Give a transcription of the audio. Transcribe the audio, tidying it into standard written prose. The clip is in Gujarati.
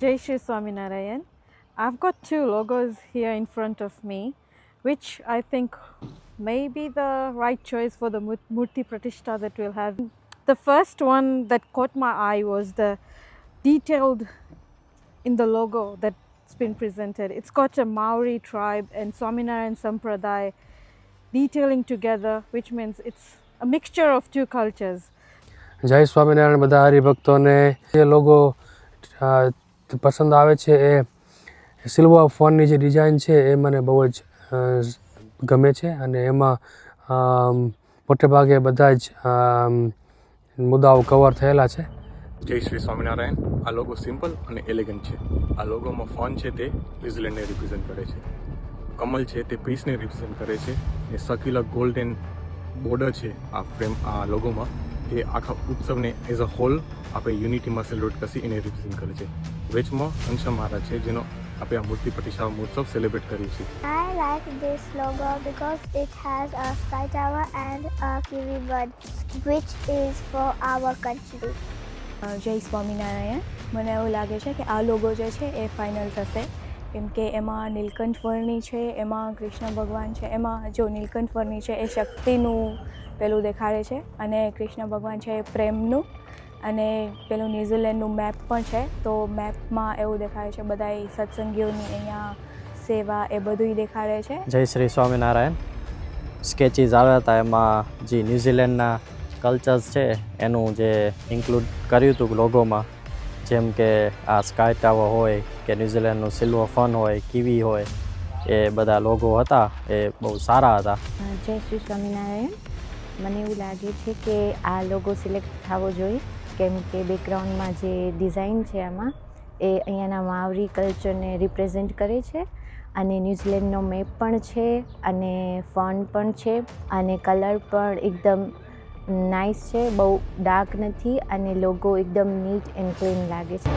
Jai Shri Swaminarayan. I've got two logos here in front of me, which I think may be the right choice for the Murti Pratishtha that we'll have. The first one that caught my eye was the detailed in the logo that's been presented. It's got a Maori tribe and Swaminarayan Sampradaya detailing together, which means it's a mixture of two cultures. જય સ્વામિનારાયણ બધા હરિભક્તોને જે લોગો પસંદ આવે છે એ સિલ્વર ફોનની જે ડિઝાઇન છે એ મને બહુ જ ગમે છે અને એમાં મોટે ભાગે બધા જ મુદ્દાઓ કવર થયેલા છે. જય શ્રી સ્વામિનારાયણ. આ લોગો સિમ્પલ અને એલિગન્ટ છે. આ લોગોમાં ફોન છે તે ન્યુઝીલેન્ડને રિપ્રેઝન્ટ કરે છે. કમલ છે તે પીસને રિપ્રેઝન્ટ કરે છે. એ સર્ક્યુલર ગોલ્ડન બોર્ડર છે આ લોગોમાં એ આખા ઉત્સવને એઝ અ હોલ આપણે યુનિટીમાં સેલિબ્રેટ કરશી એને રિપ્રેઝન્ટ કરે છે. વેચમાં અંશ મહારાજ છે જેનો આપણે આ મૂર્તિ પ્રતિષ્ઠા મહોત્સવ સેલિબ્રેટ કરીએ છીએ. I like this logo because it has a sky tower and a kiwi bird, which is for our country. જય સ્વામિનારાયણ. મને એવું લાગે છે કે આ લોગો જે છે એ ફાઇનલ થશે, કેમ કે એમાં નીલકંઠ વર્ણી છે, એમાં કૃષ્ણ ભગવાન છે. એમાં જો નીલકંઠ વર્ણી છે એ શક્તિનું પેલું દેખાડે છે અને કૃષ્ણ ભગવાન છે એ પ્રેમનું, અને પેલું ન્યૂઝીલેન્ડનું મેપ પણ છે. તો મેપમાં એવું દેખાડે છે બધા સત્સંગીઓની અહીંયા સેવા એ બધું દેખાડે છે. જય શ્રી સ્વામિનારાયણ. સ્કેચીસ આવ્યા હતા એમાં જે ન્યૂઝીલેન્ડના કલ્ચર્સ છે એનું જે ઇન્ક્લુડ કર્યું હતું લોગોમાં, જેમ કે આ સ્કાય ટાવર હોય કે ન્યૂઝીલેન્ડનું સિલ્વર ફન હોય, કીવી હોય, એ બધા લોગો હતા એ બહુ સારા હતા. જય શ્રી સ્વામિનારાયણ. મને એવું લાગે છે કે આ લોગો સિલેક્ટ થવો જોઈએ, કેમ કે બેકગ્રાઉન્ડમાં જે ડિઝાઇન છે આમાં એ અહીંયાના માવરી કલ્ચરને રિપ્રેઝેન્ટ કરે છે, અને ન્યૂઝીલેન્ડનો મેપ પણ છે અને ફોન પણ છે, અને કલર પણ એકદમ નાઇસ છે, બહુ ડાર્ક નથી, અને લોગો એકદમ નીટ એન્ડ ક્લીન લાગે છે.